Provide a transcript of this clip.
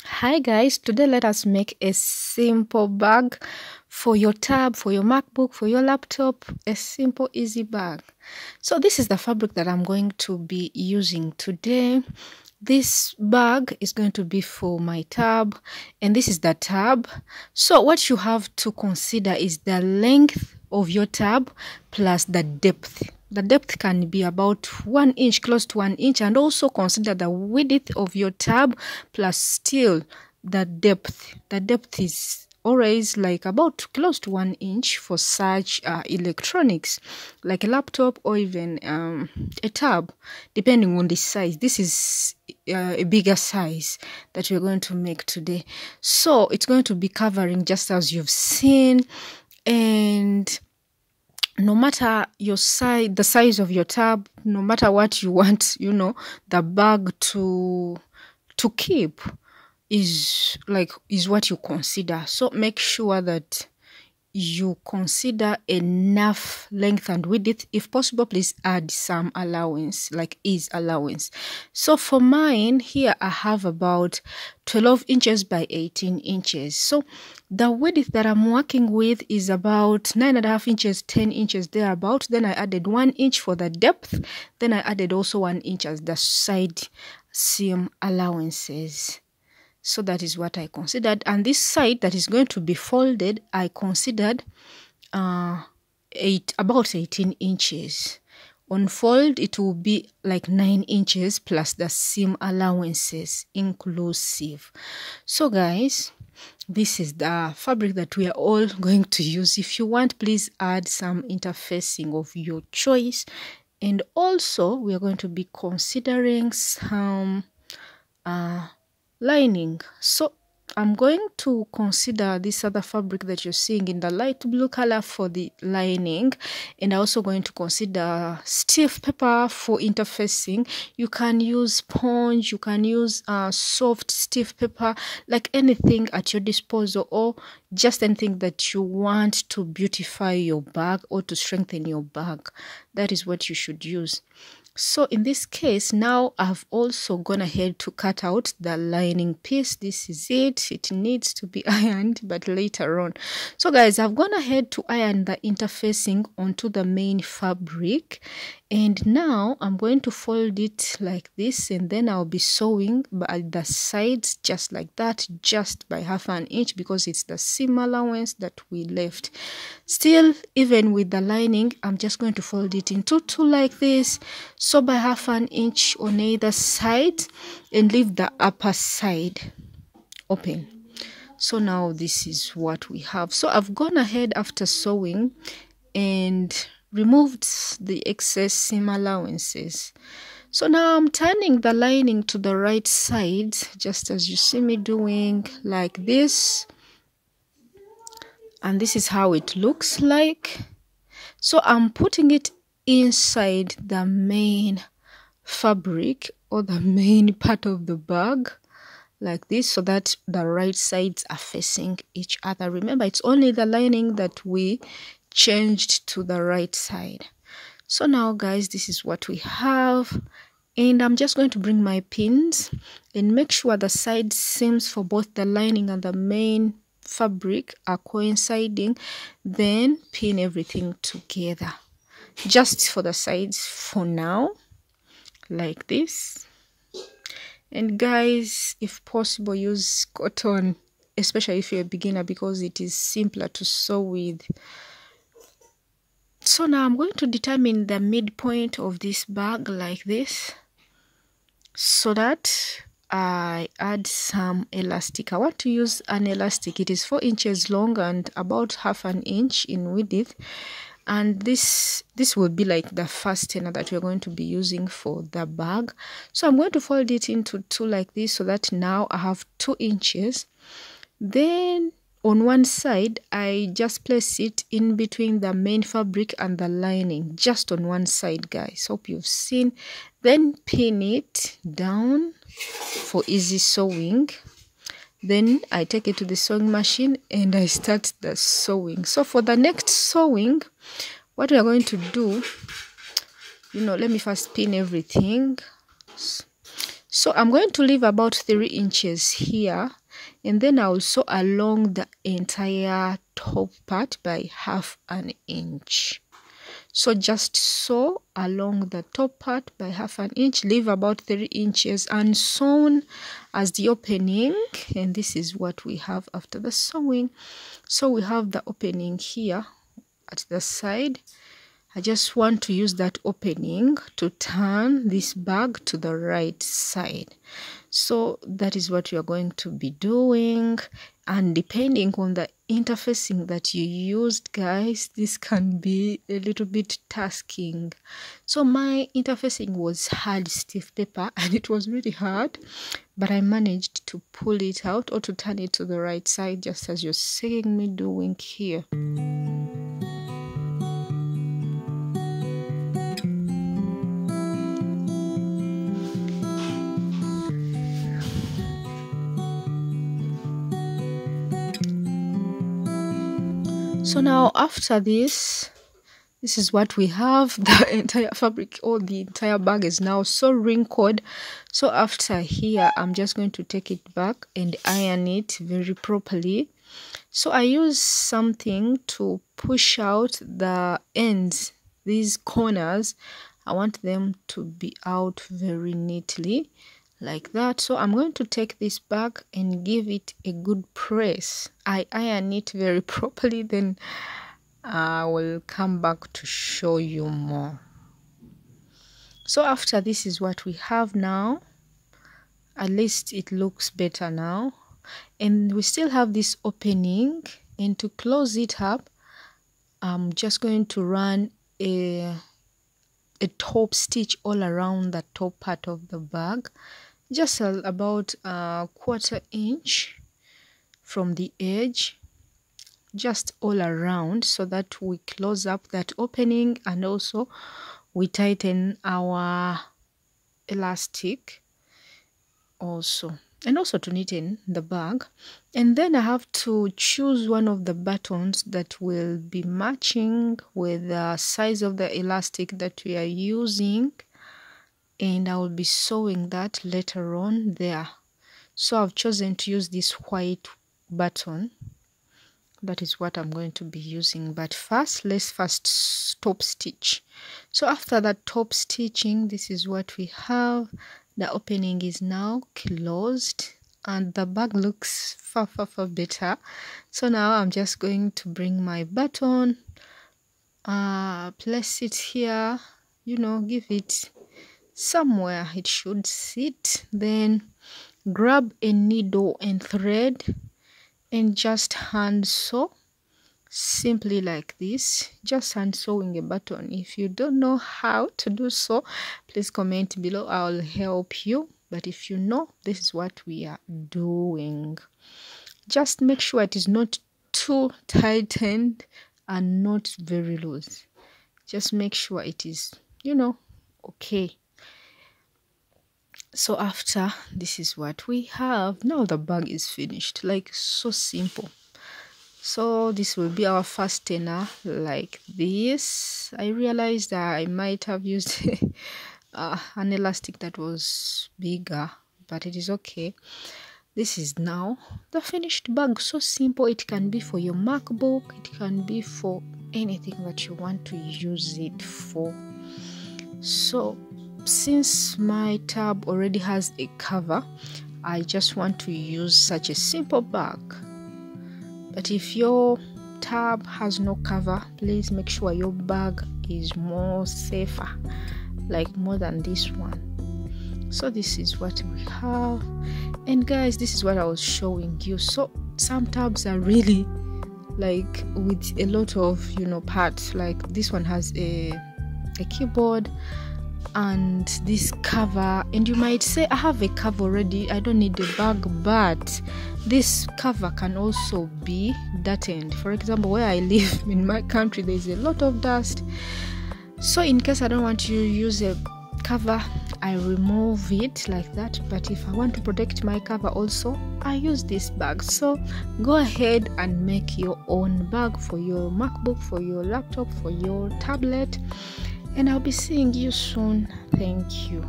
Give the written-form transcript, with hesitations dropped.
Hi guys, today let us make a simple bag for your tab, for your MacBook, for your laptop, a simple easy bag. So this is the fabric that I'm going to be using today. This bag is going to be for my tab, and this is the tab. So what you have to consider is the length of your tab plus the depth. The depth can be about 1 inch, close to 1 inch, and also consider the width of your tab plus still the depth. The depth is always like about close to 1 inch for such electronics like a laptop or even a tab, depending on the size. This is a bigger size that we're going to make today. So it's going to be covering just as you've seen, and no matter your size, the size of your tab, no matter what you want, the bag to keep is what you consider. So make sure that you consider enough length and width. If possible, please add some allowance, like ease allowance. So for mine here, I have about 12 inches by 18 inches. So the width that I'm working with is about 9.5 inches, 10 inches thereabout. Then I added 1 inch for the depth. Then I added also 1 inch as the side seam allowances. So that is what I considered. And this side that is going to be folded, I considered about 18 inches. On fold, it will be like 9 inches plus the seam allowances inclusive. So guys, this is the fabric that we are all going to use. If you want, please add some interfacing of your choice. And also, we are going to be considering some lining. So I'm going to consider this other fabric that you're seeing in the light blue color for the lining, and I'm also going to consider stiff paper for interfacing. You can use sponge, you can use soft stiff paper, like anything at your disposal, or just anything that you want to beautify your bag or to strengthen your bag. That is what you should use. So in this case, now I've also gone ahead to cut out the lining piece. This is it. It needs to be ironed, but later on. So guys, I've gone ahead to iron the interfacing onto the main fabric. And now I'm going to fold it like this, and then I'll be sewing by the sides just like that, just by 1/2 inch, because it's the seam allowance that we left. Still, even with the lining, I'm just going to fold it into two like this. So by 1/2 inch on either side, and leave the upper side open. So now this is what we have. So I've gone ahead after sewing and removed the excess seam allowances. So now I'm turning the lining to the right side, just as you see me doing, like this. And this is how it looks like. So I'm putting it inside the main fabric, or the main part of the bag, like this, so that the right sides are facing each other. Remember, it's only the lining that we changed to the right side. So now guys, this is what we have, and I'm just going to bring my pins and make sure the side seams for both the lining and the main fabric are coinciding, then pin everything together just for the sides for now, like this. And guys, if possible, use cotton, especially if you're a beginner, because it is simpler to sew with. So now I'm going to determine the midpoint of this bag like this, so that I add some elastic. I want to use an elastic. It is 4 inches long and about 1/2 inch in width. And this will be like the fastener that we're going to be using for the bag. So I'm going to fold it into two like this, so that now I have 2 inches. Then on one side, I just place it in between the main fabric and the lining, just on one side, guys. Hope you've seen. Then pin it down for easy sewing. Then I take it to the sewing machine and I start the sewing. So for the next sewing, what we are going to do, let me first pin everything. So I'm going to leave about 3 inches here, and then I'll sew along the entire top part by 1/2 inch. So just sew along the top part by 1/2 inch, leave about 3 inches unsewn as the opening, and this is what we have after the sewing. So we have the opening here at the side. I just want to use that opening to turn this bag to the right side. So that is what you're going to be doing, and depending on the interfacing that you used, guys, this can be a little bit tasking. So my interfacing was hard stiff paper, and it was really hard, but I managed to pull it out or to turn it to the right side, just as you're seeing me doing here. So now after this is what we have. The entire fabric or the entire bag is now so wrinkled. So after here, I'm just going to take it back and iron it very properly. So I use something to push out the ends, these corners. I want them to be out very neatly like that. So I'm going to take this back and give it a good press. I iron it very properly, then I will come back to show you more. So after this is what we have now. At least it looks better now, and we still have this opening, and to close it up, I'm just going to run a top stitch all around the top part of the bag, just about a 1/4 inch from the edge, just all around, so that we close up that opening, and also we tighten our elastic also, and also to neaten the bag. And then I have to choose one of the buttons that will be matching with the size of the elastic that we are using, and I will be sewing that later on there. So I've chosen to use this white button. That is what I'm going to be using. But first, let's top stitch. So after that top stitching, this is what we have. The opening is now closed, and the bag looks far better. So now I'm just going to bring my button, place it here, give it somewhere it should sit, then grab a needle and thread and just hand sew, simply like this, just hand sewing a button. If you don't know how to do so, please comment below, I'll help you. But if you know, this is what we are doing. Just make sure it is not too tightened and not very loose. Just make sure it is, okay. So after, this is what we have. Now the bag is finished, like so simple. So this will be our fastener like this. I realized that I might have used an elastic that was bigger, but it is okay. This is now the finished bag. So simple. It can be for your MacBook, it can be for anything that you want to use it for. So since my tab already has a cover, I just want to use such a simple bag. But if your tab has no cover, please make sure your bag is more safer, like more than this one. So this is what we have. And guys, this is what I was showing you. So some tabs are really like with a lot of parts. Like this one has a keyboard and this cover, and you might say, I have a cover already, I don't need a bag. But this cover can also be dirtied. For example, where I live in my country, there's a lot of dust. So in case I don't want to use a cover, I remove it like that. But if I want to protect my cover also, I use this bag. So go ahead and make your own bag for your MacBook, for your laptop, for your tablet, and I'll be seeing you soon. Thank you.